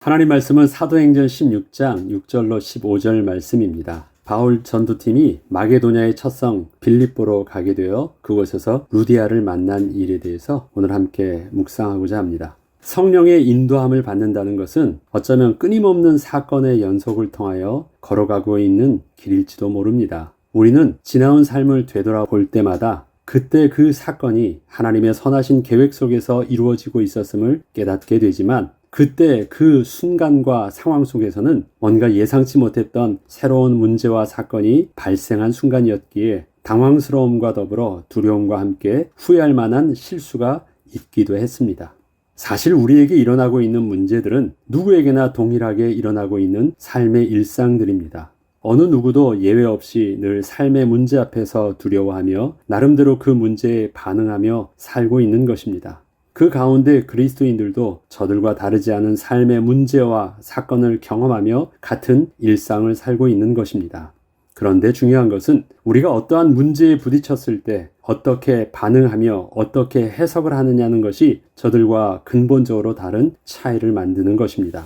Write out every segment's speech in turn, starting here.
하나님 말씀은 사도행전 16장 6절로 15절 말씀입니다. 바울 전도팀이 마게도냐의 첫성 빌립보로 가게 되어 그곳에서 루디아를 만난 일에 대해서 오늘 함께 묵상하고자 합니다. 성령의 인도함을 받는다는 것은 어쩌면 끊임없는 사건의 연속을 통하여 걸어가고 있는 길일지도 모릅니다. 우리는 지나온 삶을 되돌아볼 때마다 그때 그 사건이 하나님의 선하신 계획 속에서 이루어지고 있었음을 깨닫게 되지만 그때 그 순간과 상황 속에서는 뭔가 예상치 못했던 새로운 문제와 사건이 발생한 순간이었기에 당황스러움과 더불어 두려움과 함께 후회할 만한 실수가 있기도 했습니다. 사실 우리에게 일어나고 있는 문제들은 누구에게나 동일하게 일어나고 있는 삶의 일상들입니다. 어느 누구도 예외 없이 늘 삶의 문제 앞에서 두려워하며 나름대로 그 문제에 반응하며 살고 있는 것입니다. 그 가운데 그리스도인들도 저들과 다르지 않은 삶의 문제와 사건을 경험하며 같은 일상을 살고 있는 것입니다. 그런데 중요한 것은 우리가 어떠한 문제에 부딪혔을 때 어떻게 반응하며 어떻게 해석을 하느냐는 것이 저들과 근본적으로 다른 차이를 만드는 것입니다.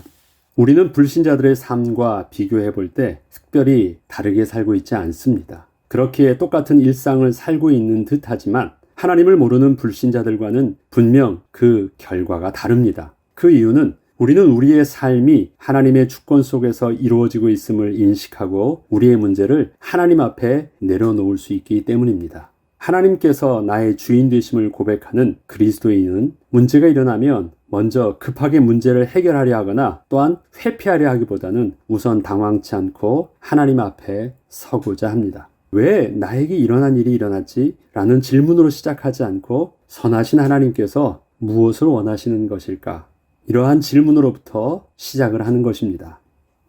우리는 불신자들의 삶과 비교해 볼 때 특별히 다르게 살고 있지 않습니다. 그렇기에 똑같은 일상을 살고 있는 듯하지만 하나님을 모르는 불신자들과는 분명 그 결과가 다릅니다. 그 이유는 우리는 우리의 삶이 하나님의 주권 속에서 이루어지고 있음을 인식하고 우리의 문제를 하나님 앞에 내려놓을 수 있기 때문입니다. 하나님께서 나의 주인 되심을 고백하는 그리스도인은 문제가 일어나면 먼저 급하게 문제를 해결하려 하거나 또한 회피하려 하기보다는 우선 당황치 않고 하나님 앞에 서고자 합니다. 왜 나에게 일어난 일이 일어났지? 라는 질문으로 시작하지 않고 선하신 하나님께서 무엇을 원하시는 것일까? 이러한 질문으로부터 시작을 하는 것입니다.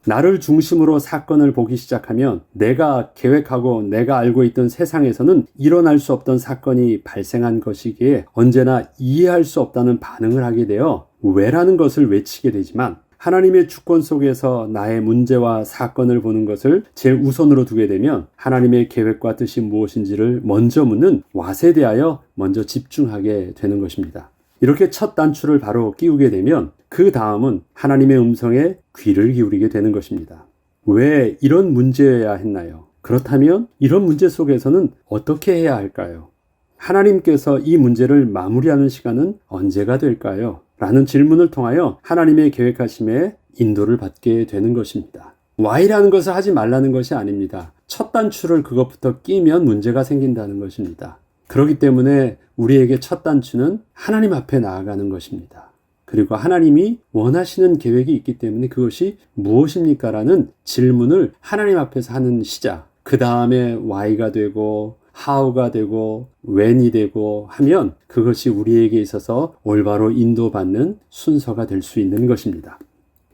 나를 중심으로 사건을 보기 시작하면 내가 계획하고 내가 알고 있던 세상에서는 일어날 수 없던 사건이 발생한 것이기에 언제나 이해할 수 없다는 반응을 하게 되어 왜라는 것을 외치게 되지만 하나님의 주권 속에서 나의 문제와 사건을 보는 것을 제일 우선으로 두게 되면 하나님의 계획과 뜻이 무엇인지를 먼저 묻는 왓에 대하여 먼저 집중하게 되는 것입니다. 이렇게 첫 단추를 바로 끼우게 되면 그 다음은 하나님의 음성에 귀를 기울이게 되는 것입니다. 왜 이런 문제여야 했나요? 그렇다면 이런 문제 속에서는 어떻게 해야 할까요? 하나님께서 이 문제를 마무리하는 시간은 언제가 될까요? 라는 질문을 통하여 하나님의 계획하심에 인도를 받게 되는 것입니다. Y라는 것을 하지 말라는 것이 아닙니다. 첫 단추를 그것부터 끼면 문제가 생긴다는 것입니다. 그렇기 때문에 우리에게 첫 단추는 하나님 앞에 나아가는 것입니다. 그리고 하나님이 원하시는 계획이 있기 때문에 그것이 무엇입니까? 라는 질문을 하나님 앞에서 하는 시작. 그 다음에 Y가 되고 how가 되고 when이 되고 하면 그것이 우리에게 있어서 올바로 인도받는 순서가 될 수 있는 것입니다.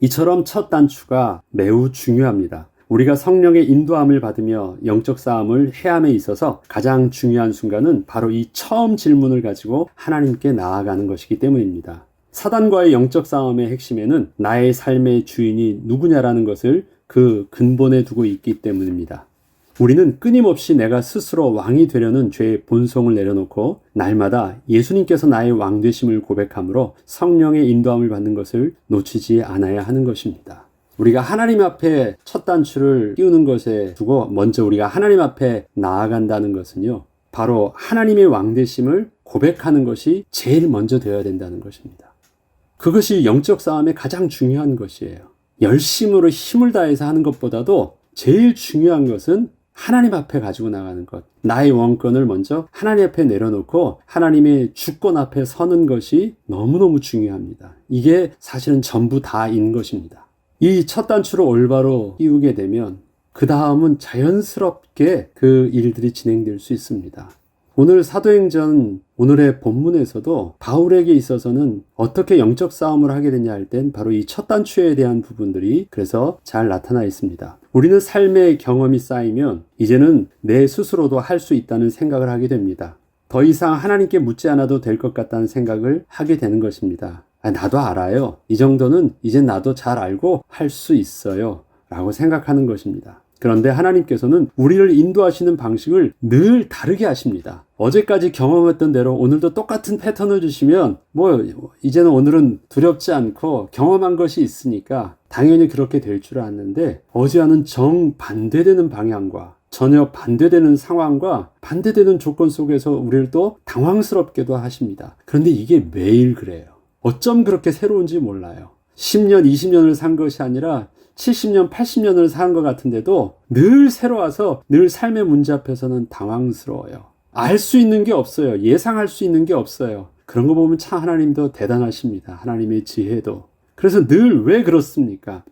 이처럼 첫 단추가 매우 중요합니다. 우리가 성령의 인도함을 받으며 영적 싸움을 해함에 있어서 가장 중요한 순간은 바로 이 처음 질문을 가지고 하나님께 나아가는 것이기 때문입니다. 사단과의 영적 싸움의 핵심에는 나의 삶의 주인이 누구냐라는 것을 그 근본에 두고 있기 때문입니다. 우리는 끊임없이 내가 스스로 왕이 되려는 죄의 본성을 내려놓고 날마다 예수님께서 나의 왕 되심을 고백함으로 성령의 인도함을 받는 것을 놓치지 않아야 하는 것입니다. 우리가 하나님 앞에 첫 단추를 끼우는 것에 두고 먼저 우리가 하나님 앞에 나아간다는 것은요, 바로 하나님의 왕 되심을 고백하는 것이 제일 먼저 되어야 된다는 것입니다. 그것이 영적 싸움의 가장 중요한 것이에요. 열심으로 힘을 다해서 하는 것보다도 제일 중요한 것은 하나님 앞에 가지고 나가는 것. 나의 원권을 먼저 하나님 앞에 내려놓고 하나님의 주권 앞에 서는 것이 너무너무 중요합니다. 이게 사실은 전부 다인 것입니다. 이 첫 단추를 올바로 끼우게 되면 그 다음은 자연스럽게 그 일들이 진행될 수 있습니다. 오늘 사도행전 오늘의 본문에서도 바울에게 있어서는 어떻게 영적 싸움을 하게 되냐 할 땐 바로 이 첫 단추에 대한 부분들이 그래서 잘 나타나 있습니다. 우리는 삶의 경험이 쌓이면 이제는 내 스스로도 할 수 있다는 생각을 하게 됩니다. 더 이상 하나님께 묻지 않아도 될 것 같다는 생각을 하게 되는 것입니다. 나도 알아요. 이 정도는 이제 나도 잘 알고 할 수 있어요. 라고 생각하는 것입니다. 그런데 하나님께서는 우리를 인도하시는 방식을 늘 다르게 하십니다. 어제까지 경험했던 대로 오늘도 똑같은 패턴을 주시면 이제는 오늘은 두렵지 않고 경험한 것이 있으니까 당연히 그렇게 될 줄 아는데, 어제와는 정반대되는 방향과 전혀 반대되는 상황과 반대되는 조건 속에서 우리를 또 당황스럽게도 하십니다. 그런데 이게 매일 그래요. 어쩜 그렇게 새로운지 몰라요. 10년, 20년을 산 것이 아니라 70년, 80년을 산 것 같은데도 늘 새로워서 늘 삶의 문제 앞에서는 당황스러워요. 알 수 있는 게 없어요. 예상할 수 있는 게 없어요. 그런 거 보면 참 하나님도 대단하십니다. 하나님의 지혜도. 그래서 늘 왜 그렇습니까?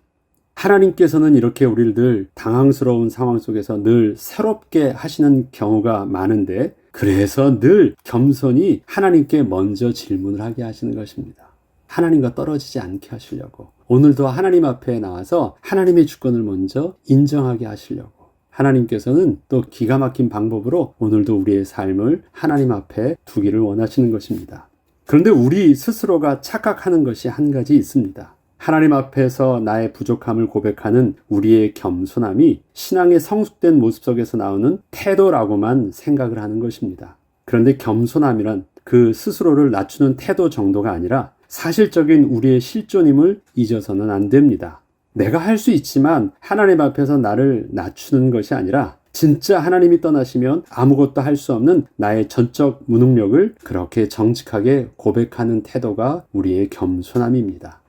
하나님께서는 이렇게 우리를 늘 당황스러운 상황 속에서 늘 새롭게 하시는 경우가 많은데, 그래서 늘 겸손히 하나님께 먼저 질문을 하게 하시는 것입니다. 하나님과 떨어지지 않게 하시려고. 오늘도 하나님 앞에 나와서 하나님의 주권을 먼저 인정하게 하시려고. 하나님께서는 또 기가 막힌 방법으로 오늘도 우리의 삶을 하나님 앞에 두기를 원하시는 것입니다. 그런데 우리 스스로가 착각하는 것이 한 가지 있습니다. 하나님 앞에서 나의 부족함을 고백하는 우리의 겸손함이 신앙의 성숙된 모습 속에서 나오는 태도라고만 생각을 하는 것입니다. 그런데 겸손함이란 그 스스로를 낮추는 태도 정도가 아니라 사실적인 우리의 실존임을 잊어서는 안 됩니다. 내가 할 수 있지만 하나님 앞에서 나를 낮추는 것이 아니라 진짜 하나님이 떠나시면 아무것도 할 수 없는 나의 전적 무능력을 그렇게 정직하게 고백하는 태도가 우리의 겸손함입니다.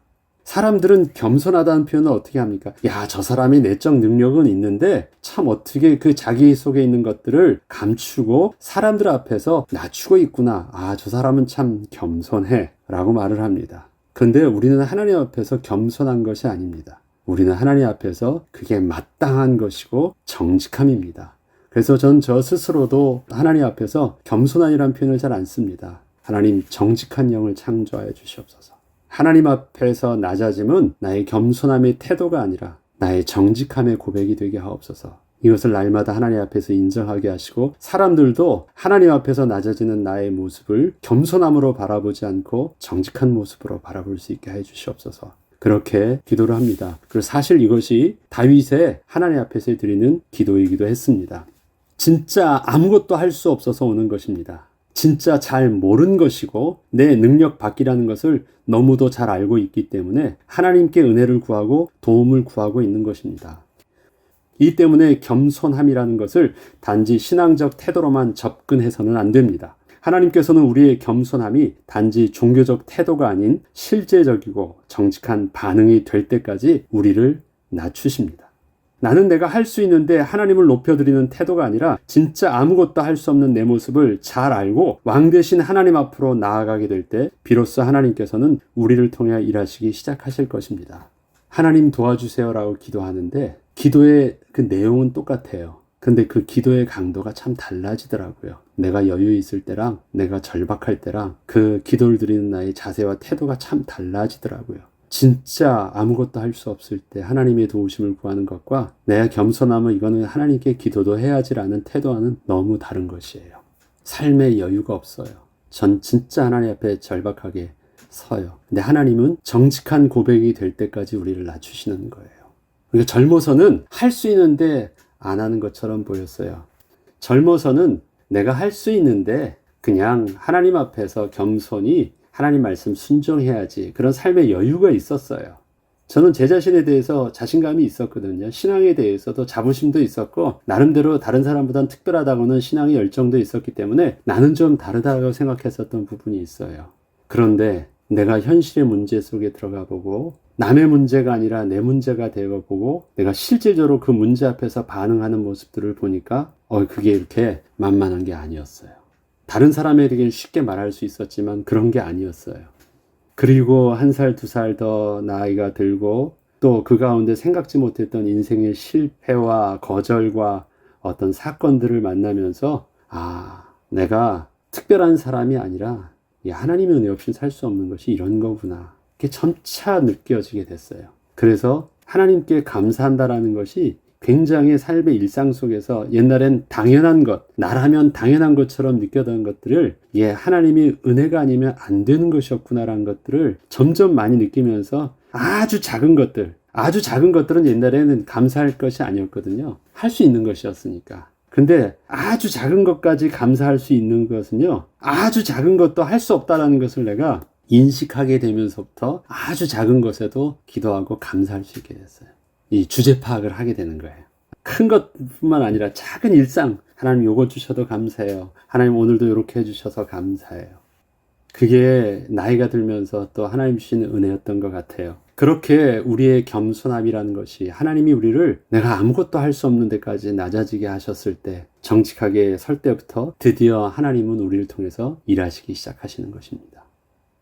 사람들은 겸손하다는 표현을 어떻게 합니까? 야, 저 사람이 내적 능력은 있는데 참 어떻게 그 자기 속에 있는 것들을 감추고 사람들 앞에서 낮추고 있구나. 아, 저 사람은 참 겸손해 라고 말을 합니다. 그런데 우리는 하나님 앞에서 겸손한 것이 아닙니다. 우리는 하나님 앞에서 그게 마땅한 것이고 정직함입니다. 그래서 전 저 스스로도 하나님 앞에서 겸손한이라는 표현을 잘 안 씁니다. 하나님, 정직한 영을 창조하여 주시옵소서. 하나님 앞에서 낮아짐은 나의 겸손함의 태도가 아니라 나의 정직함의 고백이 되게 하옵소서. 이것을 날마다 하나님 앞에서 인정하게 하시고 사람들도 하나님 앞에서 낮아지는 나의 모습을 겸손함으로 바라보지 않고 정직한 모습으로 바라볼 수 있게 해 주시옵소서. 그렇게 기도를 합니다. 그리고 사실 이것이 다윗의 하나님 앞에서 드리는 기도이기도 했습니다. 진짜 아무것도 할 수 없어서 오는 것입니다. 진짜 잘 모르는 것이고 내 능력 밖이라는 것을 너무도 잘 알고 있기 때문에 하나님께 은혜를 구하고 도움을 구하고 있는 것입니다. 이 때문에 겸손함이라는 것을 단지 신앙적 태도로만 접근해서는 안 됩니다. 하나님께서는 우리의 겸손함이 단지 종교적 태도가 아닌 실제적이고 정직한 반응이 될 때까지 우리를 낮추십니다. 나는 내가 할 수 있는데 하나님을 높여드리는 태도가 아니라 진짜 아무것도 할 수 없는 내 모습을 잘 알고 왕 대신 하나님 앞으로 나아가게 될 때 비로소 하나님께서는 우리를 통해 일하시기 시작하실 것입니다. 하나님 도와주세요라고 기도하는데 기도의 그 내용은 똑같아요. 근데 그 기도의 강도가 참 달라지더라고요. 내가 여유 있을 때랑 내가 절박할 때랑 그 기도를 드리는 나의 자세와 태도가 참 달라지더라고요. 진짜 아무것도 할 수 없을 때 하나님의 도우심을 구하는 것과 내가 겸손하면 이거는 하나님께 기도도 해야지라는 태도와는 너무 다른 것이에요. 삶에 여유가 없어요. 전 진짜 하나님 앞에 절박하게 서요. 근데 하나님은 정직한 고백이 될 때까지 우리를 낮추시는 거예요. 그러니까 젊어서는 할 수 있는데 안 하는 것처럼 보였어요. 젊어서는 내가 할 수 있는데 그냥 하나님 앞에서 겸손히 하나님 말씀 순종해야지, 그런 삶의 여유가 있었어요. 저는 제 자신에 대해서 자신감이 있었거든요. 신앙에 대해서도 자부심도 있었고 나름대로 다른 사람보다는 특별하다고는 신앙의 열정도 있었기 때문에 나는 좀 다르다고 생각했었던 부분이 있어요. 그런데 내가 현실의 문제 속에 들어가 보고 남의 문제가 아니라 내 문제가 되어 보고 내가 실질적으로 그 문제 앞에서 반응하는 모습들을 보니까 그게 이렇게 만만한 게 아니었어요. 다른 사람에게는 쉽게 말할 수 있었지만 그런 게 아니었어요. 그리고 1살, 2살 더 나이가 들고 또 그 가운데 생각지 못했던 인생의 실패와 거절과 어떤 사건들을 만나면서 내가 특별한 사람이 아니라 하나님의 은혜 없이 살 수 없는 것이 이런 거구나. 그게 점차 느껴지게 됐어요. 그래서 하나님께 감사한다라는 것이 굉장히 삶의 일상 속에서 옛날엔 당연한 것, 나라면 당연한 것처럼 느꼈던 것들을 하나님이 은혜가 아니면 안 되는 것이었구나라는 것들을 점점 많이 느끼면서 아주 작은 것들, 아주 작은 것들은 옛날에는 감사할 것이 아니었거든요. 할 수 있는 것이었으니까. 근데 아주 작은 것까지 감사할 수 있는 것은요, 아주 작은 것도 할 수 없다는 것을 내가 인식하게 되면서부터 아주 작은 것에도 기도하고 감사할 수 있게 됐어요. 이 주제 파악을 하게 되는 거예요. 큰 것뿐만 아니라 작은 일상, 하나님 요거 주셔도 감사해요. 하나님 오늘도 이렇게 해주셔서 감사해요. 그게 나이가 들면서 또 하나님 주시는 은혜였던 것 같아요. 그렇게 우리의 겸손함이라는 것이 하나님이 우리를 내가 아무것도 할 수 없는 데까지 낮아지게 하셨을 때, 정직하게 설 때부터 드디어 하나님은 우리를 통해서 일하시기 시작하시는 것입니다.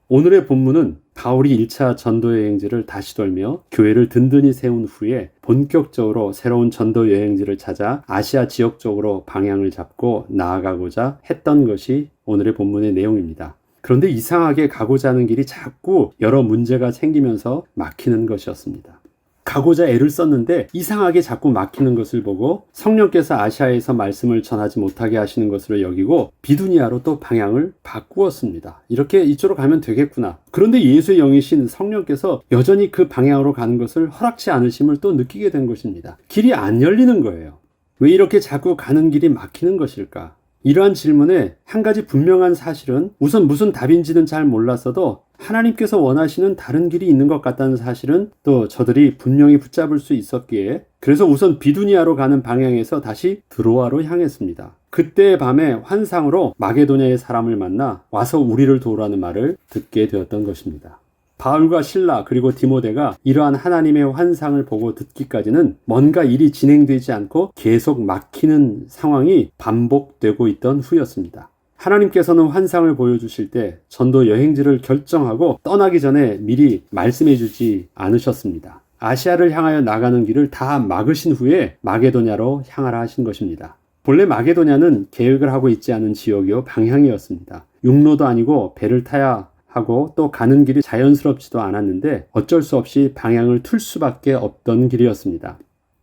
오늘의 본문은 바울이 1차 전도 여행지를 다시 돌며 교회를 든든히 세운 후에 본격적으로 새로운 전도 여행지를 찾아 아시아 지역 쪽으로 방향을 잡고 나아가고자 했던 것이 오늘의 본문의 내용입니다. 그런데 이상하게 가고자 하는 길이 자꾸 여러 문제가 생기면서 막히는 것이었습니다. 가고자 애를 썼는데 이상하게 자꾸 막히는 것을 보고 성령께서 아시아에서 말씀을 전하지 못하게 하시는 것으로 여기고 비두니아로 또 방향을 바꾸었습니다. 이렇게 이쪽으로 가면 되겠구나. 그런데 예수의 영이신 성령께서 여전히 그 방향으로 가는 것을 허락치 않으심을 또 느끼게 된 것입니다. 길이 안 열리는 거예요. 왜 이렇게 자꾸 가는 길이 막히는 것일까? 이러한 질문에 한 가지 분명한 사실은 우선 무슨 답인지는 잘 몰랐어도 하나님께서 원하시는 다른 길이 있는 것 같다는 사실은 또 저들이 분명히 붙잡을 수 있었기에 그래서 우선 비두니아로 가는 방향에서 다시 드로아로 향했습니다. 그때의 밤에 환상으로 마게도냐의 사람을 만나 와서 우리를 도우라는 말을 듣게 되었던 것입니다. 바울과 실라 그리고 디모데가 이러한 하나님의 환상을 보고 듣기까지는 뭔가 일이 진행되지 않고 계속 막히는 상황이 반복되고 있던 후였습니다. 하나님께서는 환상을 보여주실 때 전도 여행지를 결정하고 떠나기 전에 미리 말씀해 주지 않으셨습니다. 아시아를 향하여 나가는 길을 다 막으신 후에 마게도냐로 향하라 하신 것입니다. 본래 마게도냐는 계획을 하고 있지 않은 지역이요 방향이었습니다. 육로도 아니고 배를 타야 하고 또 가는 길이 자연스럽지도 않았는데 어쩔 수 없이 방향을 틀 수밖에 없던 길이었습니다.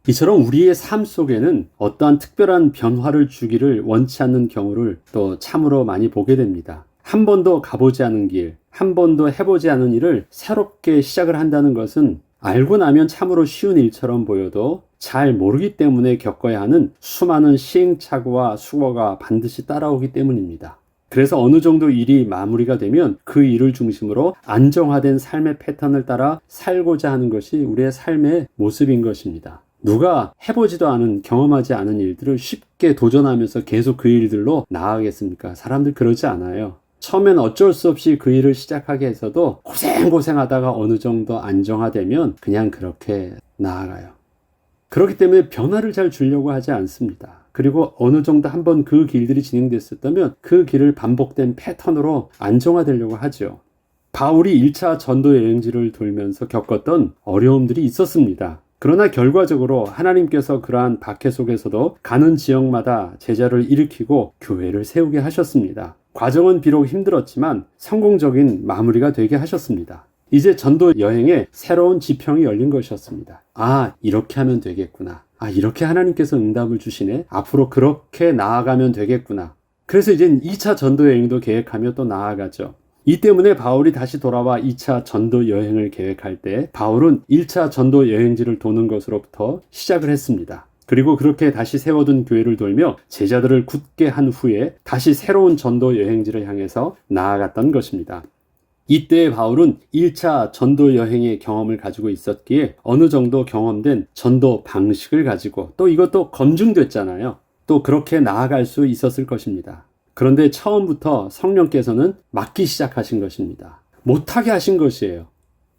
이처럼 우리의 삶 속에는 어떠한 특별한 변화를 주기를 원치 않는 경우를 또 참으로 많이 보게 됩니다. 한 번도 가보지 않은 길, 한 번도 해보지 않은 일을 새롭게 시작을 한다는 것은 알고 나면 참으로 쉬운 일처럼 보여도 잘 모르기 때문에 겪어야 하는 수많은 시행착오와 수고가 반드시 따라오기 때문입니다. 그래서 어느 정도 일이 마무리가 되면 그 일을 중심으로 안정화된 삶의 패턴을 따라 살고자 하는 것이 우리의 삶의 모습인 것입니다. 누가 해보지도 않은 경험하지 않은 일들을 쉽게 도전하면서 계속 그 일들로 나아가겠습니까? 사람들 그러지 않아요. 처음엔 어쩔 수 없이 그 일을 시작하게 해서도 고생하다가 어느 정도 안정화되면 그냥 그렇게 나아가요. 그렇기 때문에 변화를 잘 주려고 하지 않습니다. 그리고 어느 정도 한번 그 길들이 진행됐었다면 그 길을 반복된 패턴으로 안정화되려고 하죠. 바울이 1차 전도 여행지를 돌면서 겪었던 어려움들이 있었습니다. 그러나 결과적으로 하나님께서 그러한 박해 속에서도 가는 지역마다 제자를 일으키고 교회를 세우게 하셨습니다. 과정은 비록 힘들었지만 성공적인 마무리가 되게 하셨습니다. 이제 전도 여행에 새로운 지평이 열린 것이었습니다. 아, 이렇게 하면 되겠구나. 아, 이렇게 하나님께서 응답을 주시네. 앞으로 그렇게 나아가면 되겠구나. 그래서 이제 2차 전도 여행도 계획하며 또 나아가죠. 이 때문에 바울이 다시 돌아와 2차 전도 여행을 계획할 때 바울은 1차 전도 여행지를 도는 것으로부터 시작을 했습니다. 그리고 그렇게 다시 세워둔 교회를 돌며 제자들을 굳게 한 후에 다시 새로운 전도 여행지를 향해서 나아갔던 것입니다. 이때 바울은 1차 전도 여행의 경험을 가지고 있었기에 어느 정도 경험된 전도 방식을 가지고 또 이것도 검증됐잖아요. 또 그렇게 나아갈 수 있었을 것입니다. 그런데 처음부터 성령께서는 막기 시작하신 것입니다. 못하게 하신 것이에요.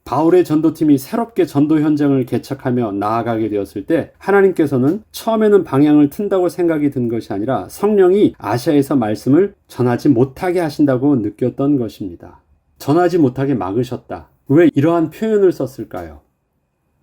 바울의 전도팀이 새롭게 전도 현장을 개척하며 나아가게 되었을 때 하나님께서는 처음에는 방향을 튼다고 생각이 든 것이 아니라 성령이 아시아에서 말씀을 전하지 못하게 하신다고 느꼈던 것입니다. 전하지 못하게 막으셨다. 왜 이러한 표현을 썼을까요?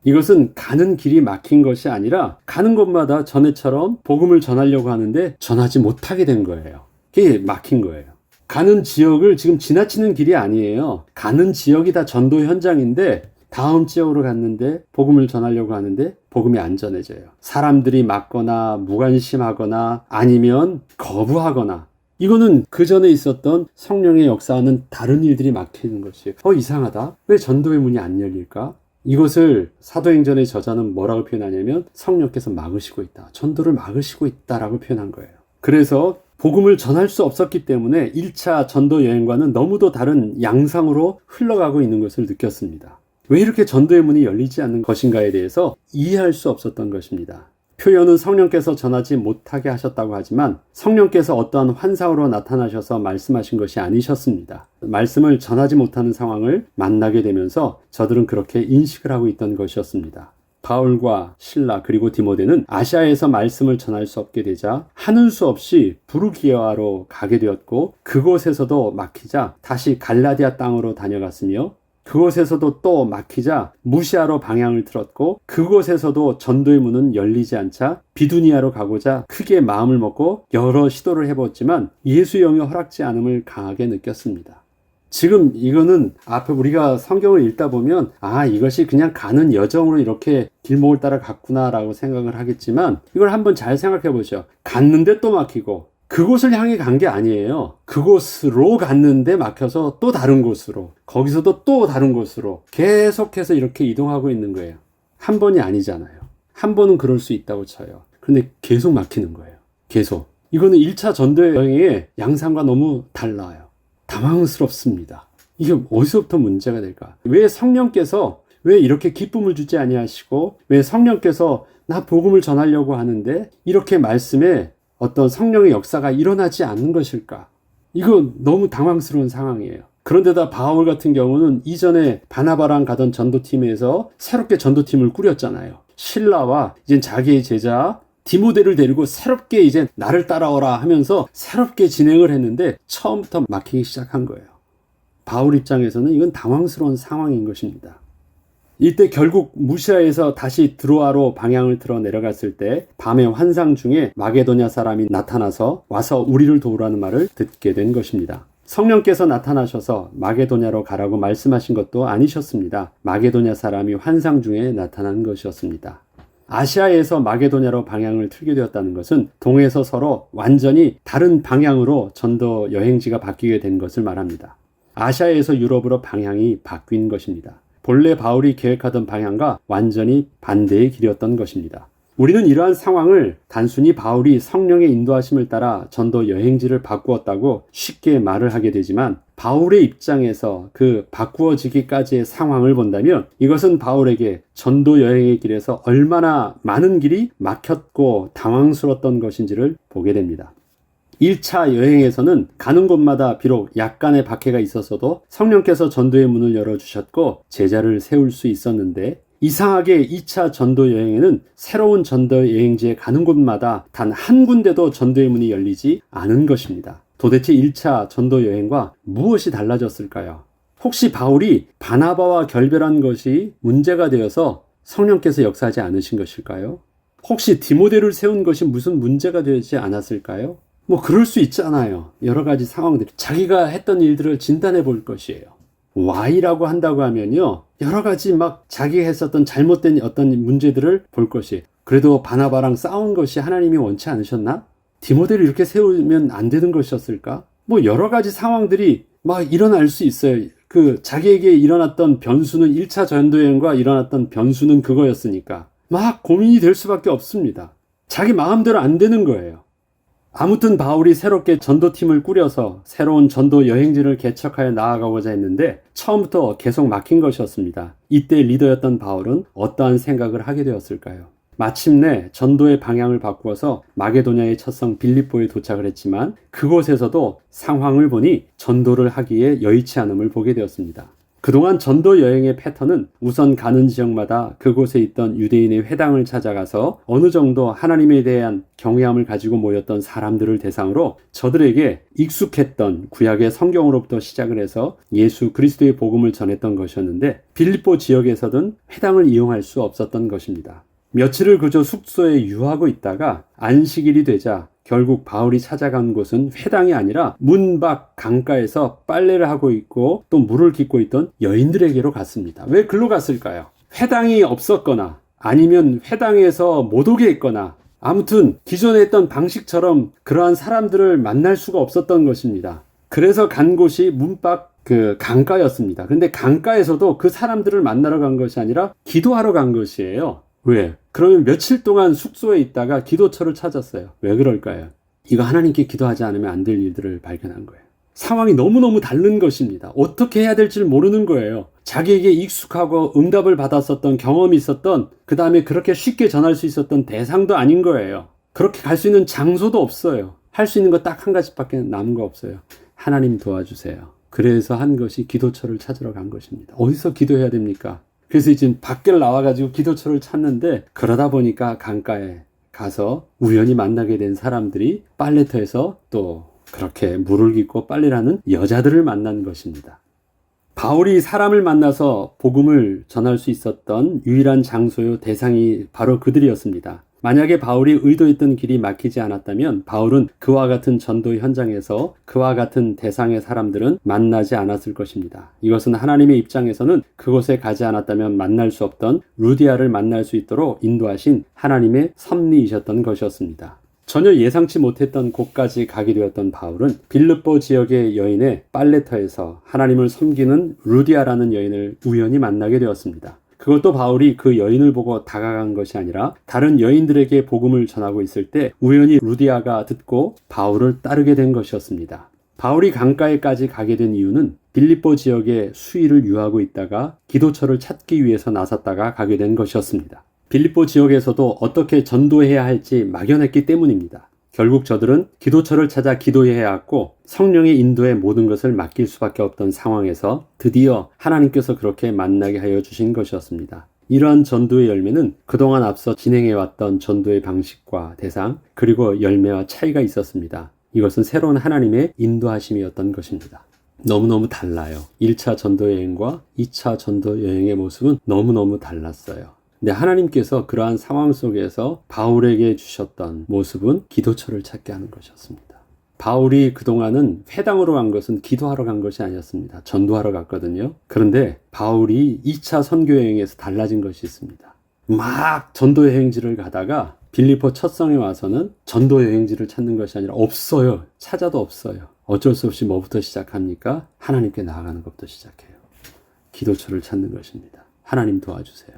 이것은 가는 길이 막힌 것이 아니라 가는 곳마다 전에처럼 복음을 전하려고 하는데 전하지 못하게 된 거예요. 그게 막힌 거예요. 가는 지역을 지금 지나치는 길이 아니에요. 가는 지역이 다 전도 현장인데 다음 지역으로 갔는데 복음을 전하려고 하는데 복음이 안 전해져요. 사람들이 막거나 무관심하거나 아니면 거부하거나 이거는 그 전에 있었던 성령의 역사와는 다른 일들이 막히는 것이에요. 이상하다. 왜 전도의 문이 안 열릴까? 이것을 사도행전의 저자는 뭐라고 표현하냐면 성령께서 막으시고 있다. 전도를 막으시고 있다라고 표현한 거예요. 그래서 복음을 전할 수 없었기 때문에 1차 전도 여행과는 너무도 다른 양상으로 흘러가고 있는 것을 느꼈습니다. 왜 이렇게 전도의 문이 열리지 않는 것인가에 대해서 이해할 수 없었던 것입니다. 표현은 성령께서 전하지 못하게 하셨다고 하지만 성령께서 어떠한 환상으로 나타나셔서 말씀하신 것이 아니셨습니다. 말씀을 전하지 못하는 상황을 만나게 되면서 저들은 그렇게 인식을 하고 있던 것이었습니다. 바울과 실라 그리고 디모데는 아시아에서 말씀을 전할 수 없게 되자 하는 수 없이 부르기아로 가게 되었고 그곳에서도 막히자 다시 갈라디아 땅으로 다녀갔으며 그곳에서도 또 막히자 무시아로 방향을 틀었고 그곳에서도 전도의 문은 열리지 않자 비두니아로 가고자 크게 마음을 먹고 여러 시도를 해봤지만 예수의 영이 허락지 않음을 강하게 느꼈습니다. 지금 이거는 앞에 우리가 성경을 읽다 보면 이것이 그냥 가는 여정으로 이렇게 길목을 따라 갔구나 라고 생각을 하겠지만 이걸 한번 잘 생각해 보죠. 갔는데 또 막히고 그곳을 향해 간 게 아니에요. 그곳으로 갔는데 막혀서 또 다른 곳으로 거기서도 또 다른 곳으로 계속해서 이렇게 이동하고 있는 거예요. 한 번이 아니잖아요. 한 번은 그럴 수 있다고 쳐요. 그런데 계속 막히는 거예요. 계속. 이거는 1차 전도 여행의 양상과 너무 달라요. 당황스럽습니다. 이게 어디서부터 문제가 될까? 왜 성령께서 왜 이렇게 기쁨을 주지 아니하시고 왜 성령께서 나 복음을 전하려고 하는데 이렇게 말씀에 어떤 성령의 역사가 일어나지 않는 것일까? 이거 너무 당황스러운 상황이에요. 그런데다 바울 같은 경우는 이전에 바나바랑 가던 전도팀에서 새롭게 전도팀을 꾸렸잖아요. 실라와 이제 자기의 제자 디모데를 데리고 새롭게 이제 나를 따라오라 하면서 새롭게 진행을 했는데 처음부터 막히기 시작한 거예요. 바울 입장에서는 이건 당황스러운 상황인 것입니다. 이때 결국 무시아에서 다시 드로아로 방향을 틀어 내려갔을 때 밤의 환상 중에 마게도냐 사람이 나타나서 와서 우리를 도우라는 말을 듣게 된 것입니다. 성령께서 나타나셔서 마게도냐로 가라고 말씀하신 것도 아니셨습니다. 마게도냐 사람이 환상 중에 나타난 것이었습니다. 아시아에서 마게도냐로 방향을 틀게 되었다는 것은 동에서 서로 완전히 다른 방향으로 전도 여행지가 바뀌게 된 것을 말합니다. 아시아에서 유럽으로 방향이 바뀐 것입니다. 본래 바울이 계획하던 방향과 완전히 반대의 길이었던 것입니다. 우리는 이러한 상황을 단순히 바울이 성령의 인도하심을 따라 전도 여행지를 바꾸었다고 쉽게 말을 하게 되지만 바울의 입장에서 그 바꾸어지기까지의 상황을 본다면 이것은 바울에게 전도 여행의 길에서 얼마나 많은 길이 막혔고 당황스러웠던 것인지를 보게 됩니다. 1차 여행에서는 가는 곳마다 비록 약간의 박해가 있었어도 성령께서 전도의 문을 열어주셨고 제자를 세울 수 있었는데 이상하게 2차 전도 여행에는 새로운 전도 여행지에 가는 곳마다 단 한 군데도 전도의 문이 열리지 않은 것입니다. 도대체 1차 전도 여행과 무엇이 달라졌을까요? 혹시 바울이 바나바와 결별한 것이 문제가 되어서 성령께서 역사하지 않으신 것일까요? 혹시 디모데를 세운 것이 무슨 문제가 되지 않았을까요? 그럴 수 있잖아요. 여러 가지 상황들. 자기가 했던 일들을 진단해 볼 것이에요. Y라고 한다고 하면요. 여러 가지 자기가 했었던 잘못된 어떤 문제들을 볼 것이에요. 그래도 바나바랑 싸운 것이 하나님이 원치 않으셨나? 디모데를 이렇게 세우면 안 되는 것이었을까? 여러 가지 상황들이 일어날 수 있어요. 자기에게 일어났던 변수는 1차 전도여행과 일어났던 변수는 그거였으니까. 고민이 될 수밖에 없습니다. 자기 마음대로 안 되는 거예요. 아무튼 바울이 새롭게 전도팀을 꾸려서 새로운 전도 여행지를 개척하여 나아가고자 했는데 처음부터 계속 막힌 것이었습니다. 이때 리더였던 바울은 어떠한 생각을 하게 되었을까요? 마침내 전도의 방향을 바꾸어서 마게도냐의 첫 성 빌립보에 도착을 했지만 그곳에서도 상황을 보니 전도를 하기에 여의치 않음을 보게 되었습니다. 그동안 전도 여행의 패턴은 우선 가는 지역마다 그곳에 있던 유대인의 회당을 찾아가서 어느 정도 하나님에 대한 경외함을 가지고 모였던 사람들을 대상으로 저들에게 익숙했던 구약의 성경으로부터 시작을 해서 예수 그리스도의 복음을 전했던 것이었는데 빌립보 지역에서는 회당을 이용할 수 없었던 것입니다. 며칠을 그저 숙소에 유하고 있다가 안식일이 되자 결국 바울이 찾아간 곳은 회당이 아니라 문 밖 강가에서 빨래를 하고 있고 또 물을 깃고 있던 여인들에게로 갔습니다. 왜 글로 갔을까요? 회당이 없었거나 아니면 회당에서 못 오게 했거나 아무튼 기존에 했던 방식처럼 그러한 사람들을 만날 수가 없었던 것입니다. 그래서 간 곳이 문 밖 그 강가였습니다. 근데 강가에서도 그 사람들을 만나러 간 것이 아니라 기도하러 간 것이에요. 왜? 그러면 며칠 동안 숙소에 있다가 기도처를 찾았어요. 왜 그럴까요? 이거 하나님께 기도하지 않으면 안 될 일들을 발견한 거예요. 상황이 너무너무 다른 것입니다. 어떻게 해야 될지 모르는 거예요. 자기에게 익숙하고 응답을 받았었던 경험이 있었던, 그 다음에 그렇게 쉽게 전할 수 있었던 대상도 아닌 거예요. 그렇게 갈 수 있는 장소도 없어요. 할 수 있는 거 딱 한 가지밖에 남은 거 없어요. 하나님 도와주세요. 그래서 한 것이 기도처를 찾으러 간 것입니다. 어디서 기도해야 됩니까? 그래서 지금 밖을 나와가지고 기도처를 찾는데, 그러다 보니까 강가에 가서 우연히 만나게 된 사람들이 빨래터에서 또 그렇게 물을 깃고 빨래를 하는 여자들을 만난 것입니다. 바울이 사람을 만나서 복음을 전할 수 있었던 유일한 장소요 대상이 바로 그들이었습니다. 만약에 바울이 의도했던 길이 막히지 않았다면 바울은 그와 같은 전도 현장에서 그와 같은 대상의 사람들은 만나지 않았을 것입니다. 이것은 하나님의 입장에서는 그곳에 가지 않았다면 만날 수 없던 루디아를 만날 수 있도록 인도하신 하나님의 섭리이셨던 것이었습니다. 전혀 예상치 못했던 곳까지 가게 되었던 바울은 빌립보 지역의 여인의 빨래터에서 하나님을 섬기는 루디아라는 여인을 우연히 만나게 되었습니다. 그것도 바울이 그 여인을 보고 다가간 것이 아니라 다른 여인들에게 복음을 전하고 있을 때 우연히 루디아가 듣고 바울을 따르게 된 것이었습니다. 바울이 강가에까지 가게 된 이유는 빌립보 지역에 수의를 유하고 있다가 기도처를 찾기 위해서 나섰다가 가게 된 것이었습니다. 빌립보 지역에서도 어떻게 전도해야 할지 막연했기 때문입니다. 결국 저들은 기도처를 찾아 기도해야 했고 성령의 인도에 모든 것을 맡길 수밖에 없던 상황에서 드디어 하나님께서 그렇게 만나게 하여 주신 것이었습니다. 이러한 전도의 열매는 그동안 앞서 진행해왔던 전도의 방식과 대상 그리고 열매와 차이가 있었습니다. 이것은 새로운 하나님의 인도하심이었던 것입니다. 너무너무 달라요. 1차 전도 여행과 2차 전도 여행의 모습은 너무너무 달랐어요. 근데 하나님께서 그러한 상황 속에서 바울에게 주셨던 모습은 기도처를 찾게 하는 것이었습니다. 바울이 그동안은 회당으로 간 것은 기도하러 간 것이 아니었습니다. 전도하러 갔거든요. 그런데 바울이 2차 선교 여행에서 달라진 것이 있습니다. 막 전도 여행지를 가다가 빌립보 첫 성에 와서는 전도 여행지를 찾는 것이 아니라 없어요. 찾아도 없어요. 어쩔 수 없이 뭐부터 시작합니까? 하나님께 나아가는 것부터 시작해요. 기도처를 찾는 것입니다. 하나님 도와주세요.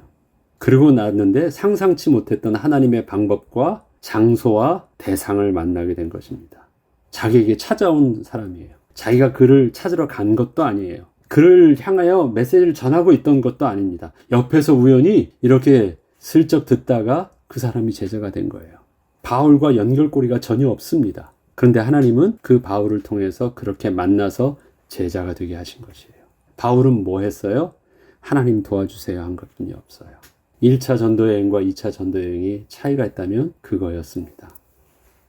그리고 나왔는데 상상치 못했던 하나님의 방법과 장소와 대상을 만나게 된 것입니다. 자기에게 찾아온 사람이에요. 자기가 그를 찾으러 간 것도 아니에요. 그를 향하여 메시지를 전하고 있던 것도 아닙니다. 옆에서 우연히 이렇게 슬쩍 듣다가 그 사람이 제자가 된 거예요. 바울과 연결고리가 전혀 없습니다. 그런데 하나님은 그 바울을 통해서 그렇게 만나서 제자가 되게 하신 것이에요. 바울은 뭐 했어요? 하나님 도와주세요 한 것뿐이 없어요. 1차 전도여행과 2차 전도여행이 차이가 있다면 그거였습니다.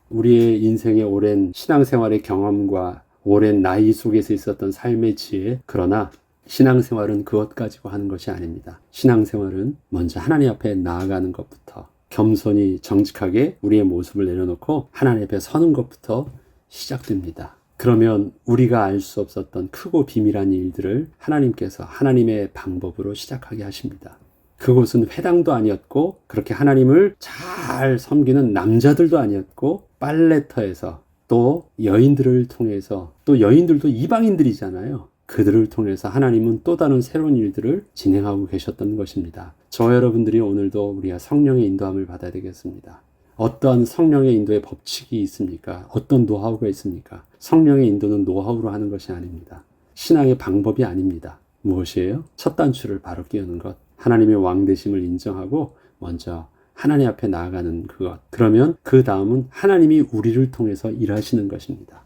우리의 인생의 오랜 신앙생활의 경험과 오랜 나이 속에서 있었던 삶의 지혜, 그러나 신앙생활은 그것 가지고 하는 것이 아닙니다. 신앙생활은 먼저 하나님 앞에 나아가는 것부터 겸손히 정직하게 우리의 모습을 내려놓고 하나님 앞에 서는 것부터 시작됩니다. 그러면 우리가 알 수 없었던 크고 비밀한 일들을 하나님께서 하나님의 방법으로 시작하게 하십니다. 그곳은 회당도 아니었고 그렇게 하나님을 잘 섬기는 남자들도 아니었고 빨래터에서 또 여인들을 통해서 또 여인들도 이방인들이잖아요. 그들을 통해서 하나님은 또 다른 새로운 일들을 진행하고 계셨던 것입니다. 저와 여러분들이 오늘도 우리가 성령의 인도함을 받아야 되겠습니다. 어떠한 성령의 인도의 법칙이 있습니까? 어떤 노하우가 있습니까? 성령의 인도는 노하우로 하는 것이 아닙니다. 신앙의 방법이 아닙니다. 무엇이에요? 첫 단추를 바로 끼우는 것. 하나님의 왕되심을 인정하고 먼저 하나님 앞에 나아가는 그것. 그러면 그 다음은 하나님이 우리를 통해서 일하시는 것입니다.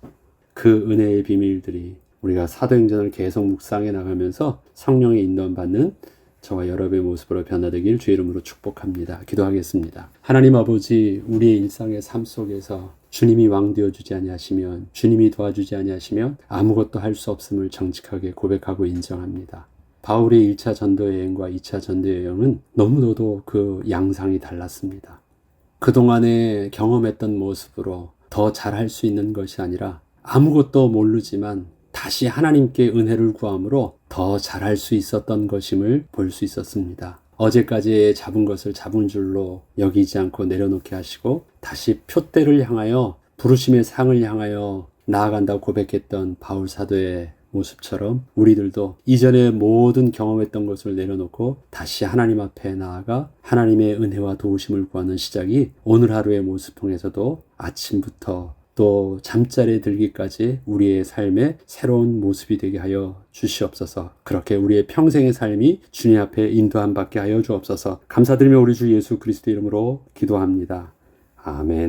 그 은혜의 비밀들이 우리가 사도행전을 계속 묵상해 나가면서 성령의 인도함 받는 저와 여러분의 모습으로 변화되길 주의 이름으로 축복합니다. 기도하겠습니다. 하나님 아버지, 우리의 일상의 삶 속에서 주님이 왕되어 주지 아니하시면, 주님이 도와주지 아니하시면 아무것도 할 수 없음을 정직하게 고백하고 인정합니다. 바울의 1차 전도여행과 2차 전도여행은 너무나도 그 양상이 달랐습니다. 그동안에 경험했던 모습으로 더 잘할 수 있는 것이 아니라 아무것도 모르지만 다시 하나님께 은혜를 구함으로 더 잘할 수 있었던 것임을 볼 수 있었습니다. 어제까지 잡은 것을 잡은 줄로 여기지 않고 내려놓게 하시고 다시 표대를 향하여 부르심의 상을 향하여 나아간다고 고백했던 바울 사도의 모습처럼 우리들도 이전에 모든 경험했던 것을 내려놓고 다시 하나님 앞에 나아가 하나님의 은혜와 도우심을 구하는 시작이 오늘 하루의 모습 통해서도 아침부터 또 잠자리에 들기까지 우리의 삶의 새로운 모습이 되게 하여 주시옵소서. 그렇게 우리의 평생의 삶이 주님 앞에 인도함 받게 하여 주옵소서. 감사드리며 우리 주 예수 그리스도 이름으로 기도합니다. 아멘.